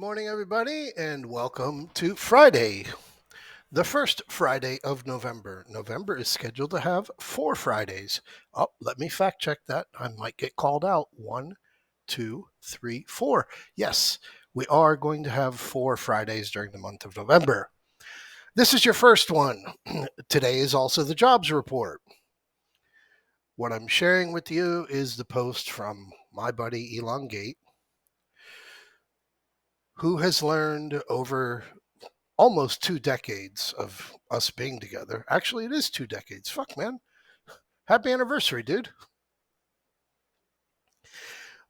morning, everybody, and welcome to Friday, the first Friday of November. November is scheduled to have 4 Fridays. Oh, let me fact check that. I might get called out. 1, 2, 3, 4. Yes, we are going to have 4 Fridays during the month of November. This is your first one. Today is also the jobs report. What I'm sharing with you is the post from my buddy Elongate, who has learned over almost 2 decades of us being together. Actually, it is 2 decades. Fuck, man. Happy anniversary, dude.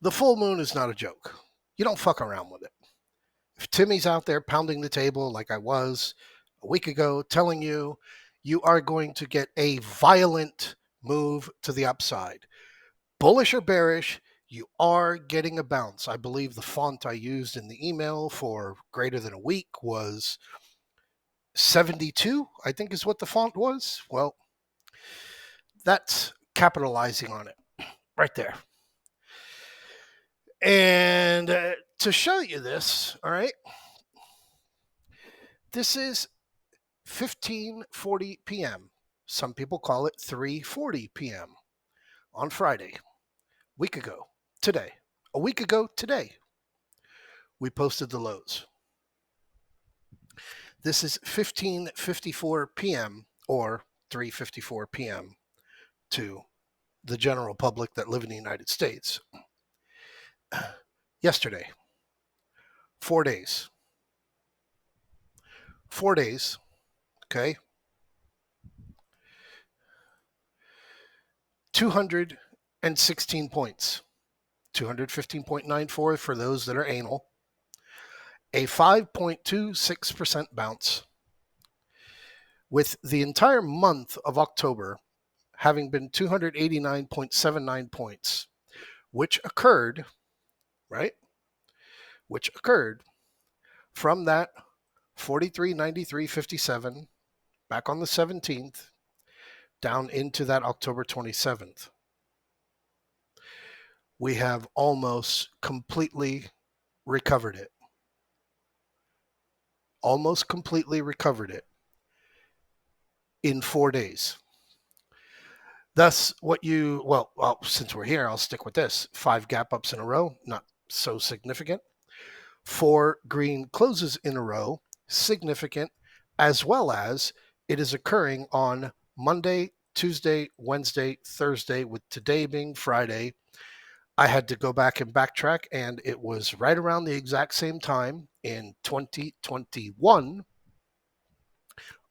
The full moon is not a joke. You don't fuck around with it. If Timmy's out there pounding the table like I was a week ago, telling you, you are going to get a violent move to the upside. Bullish or bearish, you are getting a bounce. I believe the font I used in the email for greater than a week was 72, I think is what the font was. Well, that's capitalizing on it right there. And to show you this, all right, this is 15:40 p.m. Some people call it 3:40 p.m. on Friday. Week ago today. A week ago today, we posted the lows. This is 15:54 p.m. or 3:54 p.m. to the general public that live in the United States. Yesterday, 4 days. 4 days, okay? 216 points. 215.94 for those that are anal. A 5.26% bounce. With the entire month of October having been 289.79 points, which occurred, right? Which occurred from that 43.93.57 back on the 17th down into that October 27th. We have almost completely recovered it. Almost completely recovered it in 4 days. Thus, well, since we're here, I'll stick with this. 5 gap ups in a row, not so significant. 4 green closes in a row, significant, as well as it is occurring on Monday, Tuesday, Wednesday, Thursday, with today being Friday. I had to go back and backtrack, and it was right around the exact same time in 2021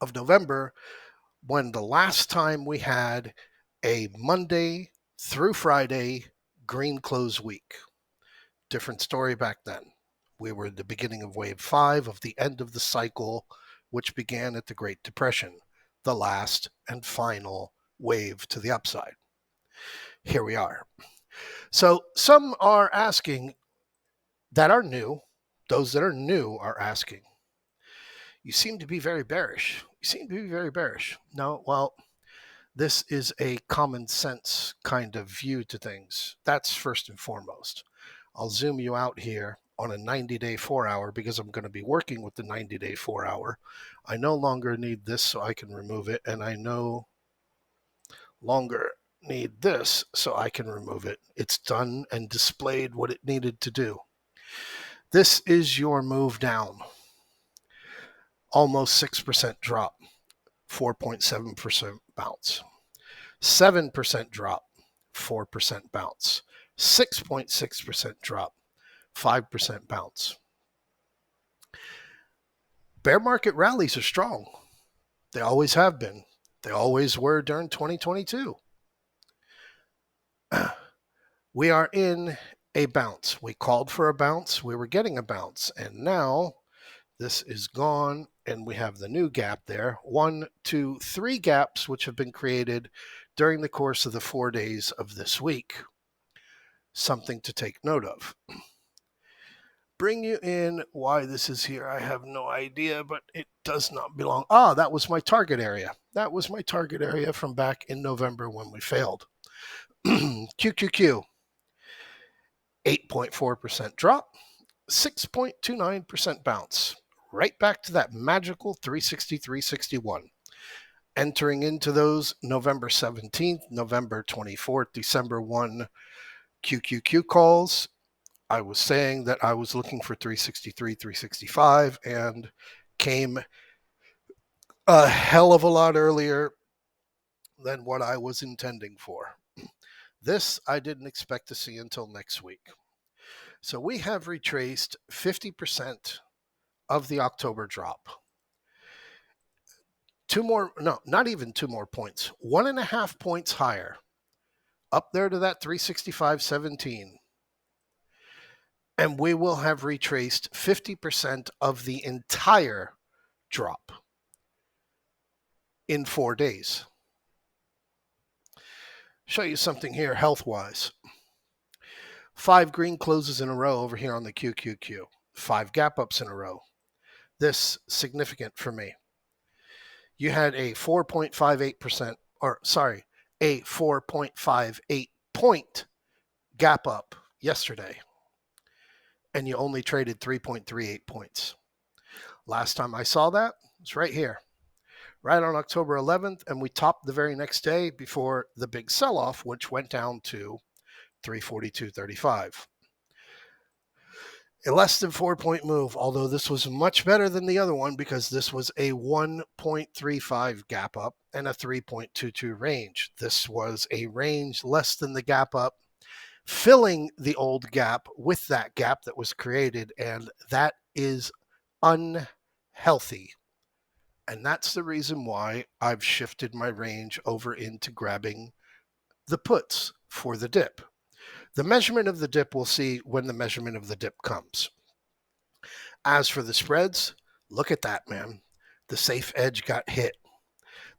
of November when the last time we had a Monday through Friday green close week. Different story back then. We were at the beginning of wave 5 of the end of the cycle, which began at the Great Depression, the last and final wave to the upside. Here we are. So some are asking that are new, those that are new are asking, you seem to be very bearish. You seem to be very bearish. No, well, this is a common sense kind of view to things. That's first and foremost. I'll zoom you out here on a 90-day 4-hour because I'm going to be working with the 90-day 4-hour. I no longer need this, so I can remove it, and I no longer need this, so I can remove it. It's done and displayed what it needed to do. This is your move down. Almost 6% drop, 4.7% bounce. 7% drop, 4% bounce. 6.6% drop, 5% bounce. Bear market rallies are strong. They always have been. They always were during 2022. We are in a bounce. We called for a bounce. We were getting a bounce. And now this is gone, and we have the new gap there. 1, 2, 3 gaps which have been created during the course of the 4 days of this week. Something to take note of. Bring you in why this is here. I have no idea, but it does not belong. That was my target area. That was my target area from back in November when we failed. QQQ, 8.4% drop, 6.29% bounce, right back to that magical 360, 361. Entering into those November 17th, November 24th, December 1 QQQ calls, I was saying that I was looking for 363, 365, and came a hell of a lot earlier than what I was intending for. This I didn't expect to see until next week. So we have retraced 50% of the October drop. Two more, no, not even two more points, 1.5 points higher, up there to that 365.17. And we will have retraced 50% of the entire drop in 4 days. Show you something here health wise. 5 green closes in a row over here on the QQQ, 5 gap ups in a row. This significant for me. You had a 4.58%, or sorry, a 4.58 point gap up yesterday, and you only traded 3.38 points. Last time I saw that was right here, right on October 11th, and we topped the very next day before the big sell-off, which went down to 342.35. A less than 4-point move, although this was much better than the other one because this was a 1.35 gap up and a 3.22 range. This was a range less than the gap up, filling the old gap with that gap that was created, and that is unhealthy. And that's the reason why I've shifted my range over into grabbing the puts for the dip. The measurement of the dip we'll see when the measurement of the dip comes. As for the spreads, look at that, man. The safe edge got hit.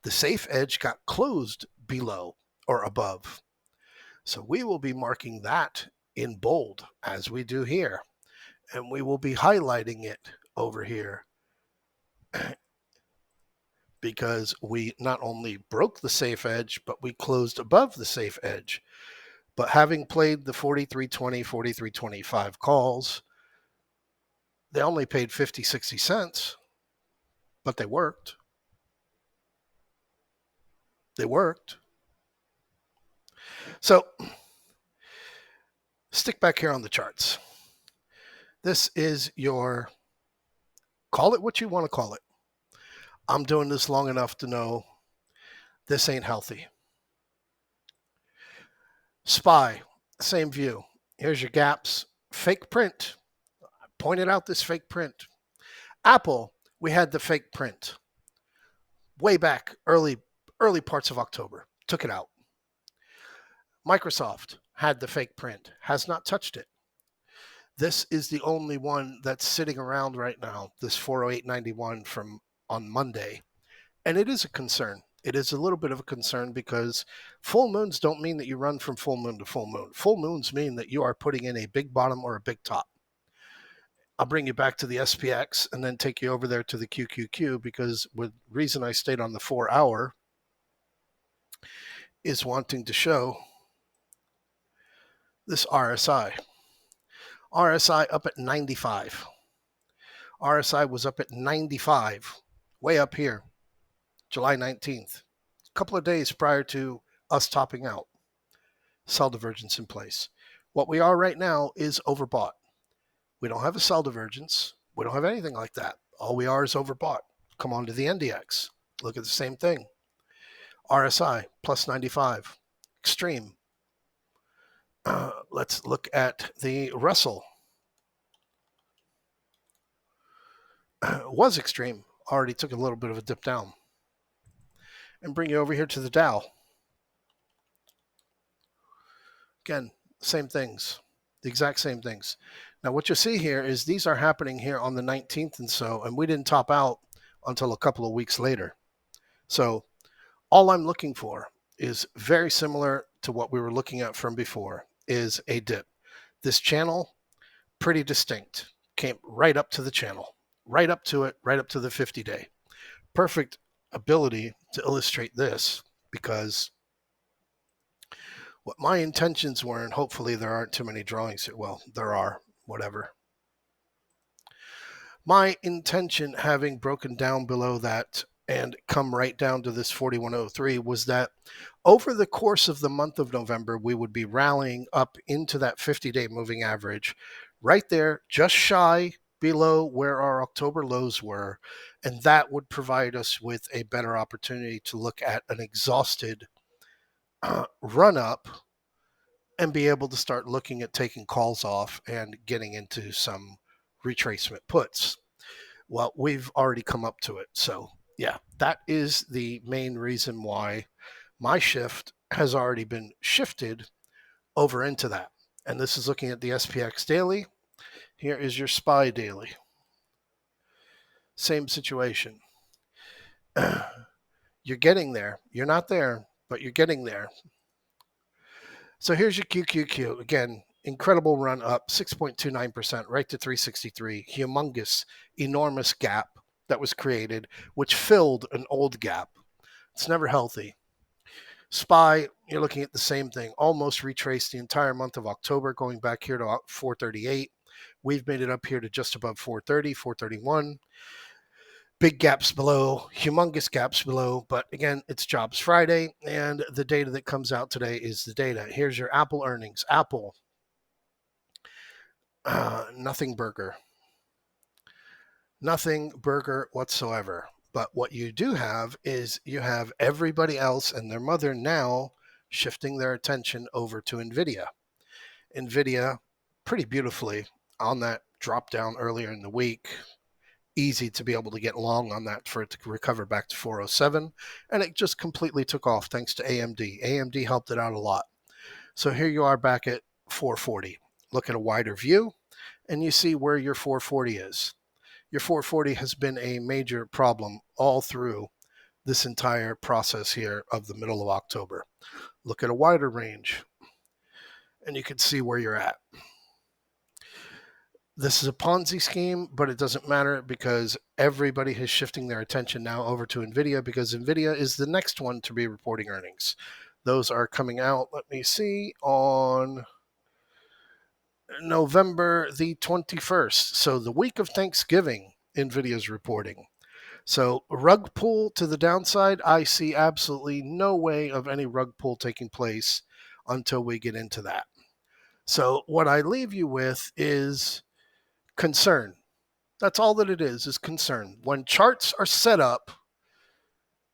The safe edge got closed below or above. So we will be marking that in bold as we do here. And we will be highlighting it over here because we not only broke the safe edge, but we closed above the safe edge. But having played the 43.20, 43.25 calls, they only paid 50, 60 cents, but they worked. They worked. So stick back here on the charts. This is your, call it what you want to call it. I'm doing this long enough to know this ain't healthy. SPY, same view. Here's your gaps. Fake print. I pointed out this fake print. Apple, we had the fake print way back early parts of October. Took it out. Microsoft had the fake print. Has not touched it. This is the only one that's sitting around right now, this 408.91 from on Monday. And it is a concern. It is a little bit of a concern because full moons don't mean that you run from full moon to full moon. Full moons mean that you are putting in a big bottom or a big top. I'll bring you back to the SPX and then take you over there to the QQQ because the reason I stayed on the 4 hour is wanting to show this RSI. RSI up at 95. RSI was up at 95, way up here, July 19th, a couple of days prior to us topping out. Sell divergence in place. What we are right now is overbought. We don't have a sell divergence. We don't have anything like that. All we are is overbought. Come on to the NDX. Look at the same thing. RSI plus 95. Extreme. Let's look at the Russell. Was extreme. Already took a little bit of a dip down. And bring you over here to the Dow. Again, same things. The exact same things. Now, what you see here is these are happening here on the 19th and we didn't top out until a couple of weeks later. So all I'm looking for is very similar to what we were looking at from before, is a dip. This channel, pretty distinct, came right up to the channel, right up to it, right up to the 50-day. Perfect ability to illustrate this because what my intentions were, and hopefully there aren't too many drawings. Well, there are, whatever. My intention, having broken down below that and come right down to this 4103, was that over the course of the month of November, we would be rallying up into that 50-day moving average right there, just shy below where our October lows were. And that would provide us with a better opportunity to look at an exhausted run up and be able to start looking at taking calls off and getting into some retracement puts. Well, we've already come up to it. So, yeah, that is the main reason why my shift has already been shifted over into that. And this is looking at the SPX daily. Here is your SPY daily. Same situation. You're getting there. You're not there, but you're getting there. So here's your QQQ. Again, incredible run up, 6.29%, right to 363. Humongous, enormous gap that was created, which filled an old gap. It's never healthy. SPY, you're looking at the same thing. Almost retraced the entire month of October, going back here to 438. We've made it up here to just above 430, 431. Big gaps below, humongous gaps below. But again, it's Jobs Friday, and the data that comes out today is the data. Here's your Apple earnings. Apple, nothing burger. Nothing burger whatsoever. But what you do have is you have everybody else and their mother now shifting their attention over to NVIDIA. NVIDIA, pretty beautifully on that drop down earlier in the week. Easy to be able to get long on that for it to recover back to 407. And it just completely took off thanks to AMD. AMD helped it out a lot. So here you are back at 440. Look at a wider view and you see where your 440 is. Your 440 has been a major problem all through this entire process here of the middle of October. Look at a wider range and you can see where you're at. This is a Ponzi scheme, but it doesn't matter because everybody is shifting their attention now over to NVIDIA because NVIDIA is the next one to be reporting earnings. Those are coming out, let me see, on November the 21st. So the week of Thanksgiving, NVIDIA is reporting. So rug pull to the downside, I see absolutely no way of any rug pull taking place until we get into that. So what I leave you with is concern. That's all that it is concern. When charts are set up,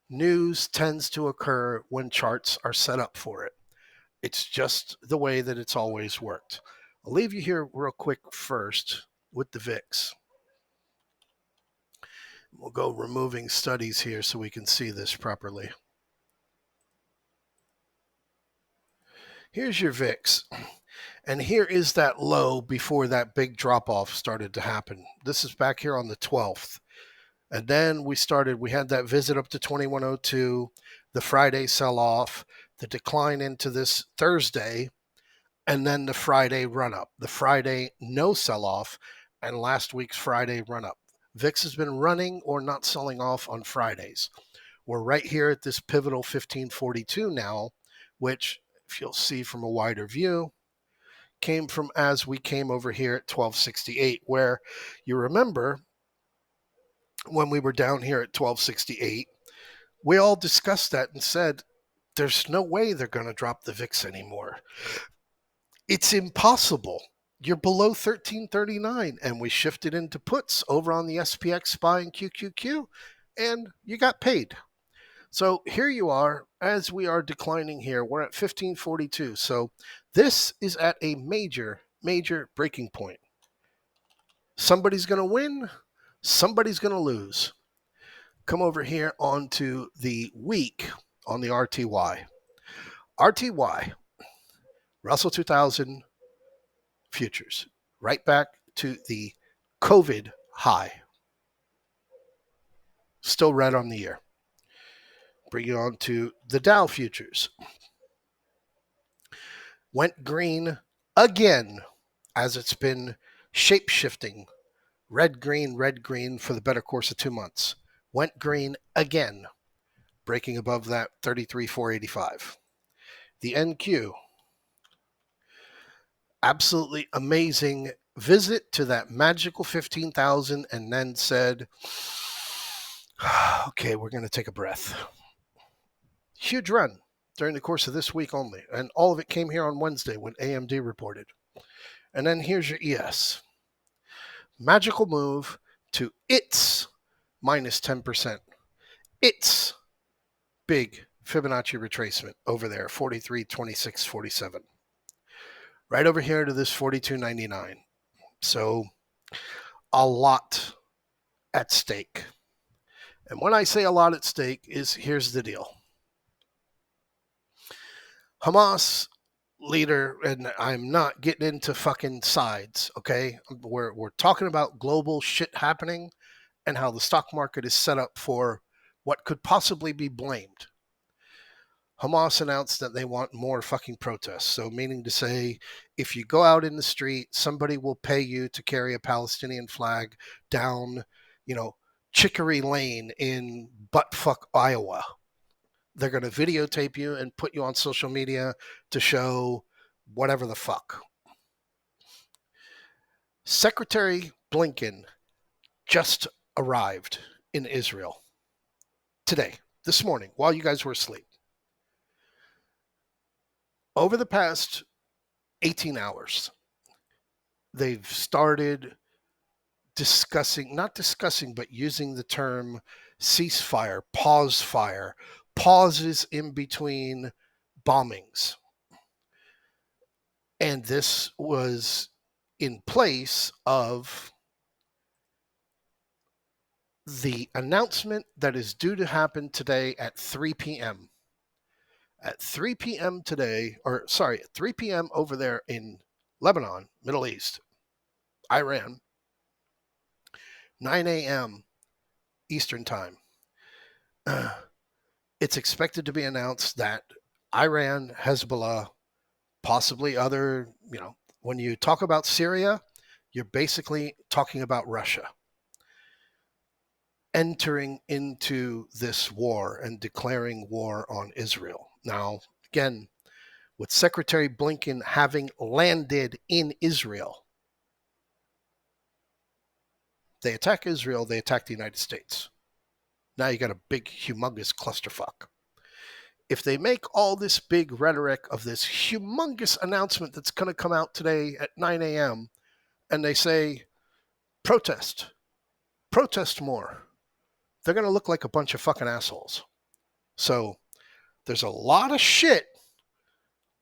news tends to occur when charts are set up for it. It's just the way that it's always worked. I'll leave you here real quick first with the VIX. We'll go removing studies here so we can see this properly. Here's your VIX. And here is that low before that big drop-off started to happen. This is back here on the 12th. And then we had that visit up to 2102, the Friday sell-off, the decline into this Thursday, and then the Friday run-up, the Friday no sell-off, and last week's Friday run-up. VIX has been running or not selling off on Fridays. We're right here at this pivotal 1542 now, which, if you'll see from a wider view, came from as we came over here at 1268, where you remember when we were down here at 1268, we all discussed that and said, there's no way they're going to drop the VIX anymore. It's impossible. You're below 1339, and we shifted into puts over on the SPX, SPY, and QQQ, and you got paid. So here you are, as we are declining here, we're at 1542. So this is at a major, major breaking point. Somebody's going to win, somebody's going to lose. Come over here onto the week on the RTY. RTY, Russell 2000 futures, right back to the COVID high. Still red on the year. Bring it on to the Dow futures. Went green again as it's been shape-shifting. Red, green for the better course of 2 months. Went green again, breaking above that 33,485. The NQ, absolutely amazing visit to that magical 15,000 and then said, okay, we're going to take a breath. Huge run during the course of this week only. And all of it came here on Wednesday when AMD reported. And then here's your ES. Magical move to its minus 10%. Its big Fibonacci retracement over there, 43, 26, 47. Right over here to this 42.99. So a lot at stake. And when I say a lot at stake is, here's the deal. Hamas leader, and I'm not getting into fucking sides, okay? We're talking about global shit happening and how the stock market is set up for what could possibly be blamed. Hamas announced that they want more fucking protests. So meaning to say, if you go out in the street, somebody will pay you to carry a Palestinian flag down, Chicory Lane in buttfuck Iowa. They're going to videotape you and put you on social media to show whatever the fuck. Secretary Blinken just arrived in Israel today, this morning, while you guys were asleep. Over the past 18 hours, they've started but using the term ceasefire, pause fire, pauses in between bombings. And this was in place of the announcement that is due to happen today at 3 p.m. At 3 p.m. today, at 3 p.m. over there in Lebanon, Middle East, Iran, 9 a.m. Eastern Time. It's expected to be announced that Iran, Hezbollah, possibly other, when you talk about Syria, you're basically talking about Russia entering into this war and declaring war on Israel. Now, again, with Secretary Blinken having landed in Israel, they attack Israel, they attack the United States. Now you got a big, humongous clusterfuck. If they make all this big rhetoric of this humongous announcement that's going to come out today at 9 a.m., and they say, protest more, they're going to look like a bunch of fucking assholes. So there's a lot of shit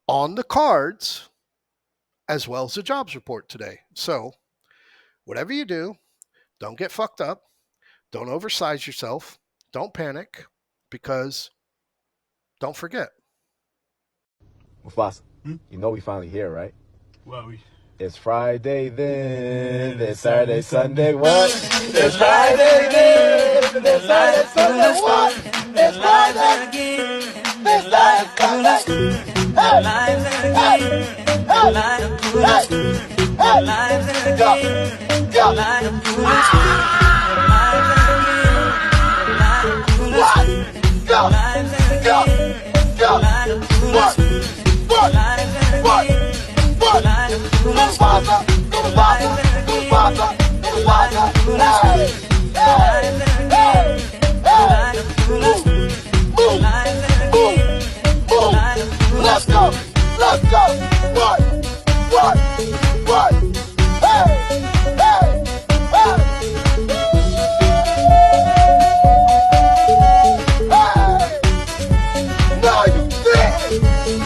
on the cards, as well as the jobs report today. So whatever you do, don't get fucked up. Don't oversize yourself. Don't panic, because don't forget. Mufasa, you know we finally here, right? Well, It's Friday then, it's Saturday, Sunday, what? It's Friday then, it's Saturday, Sunday, what? It's Friday again, it's Saturday, Sunday. Hey! Hey! Let's go! What?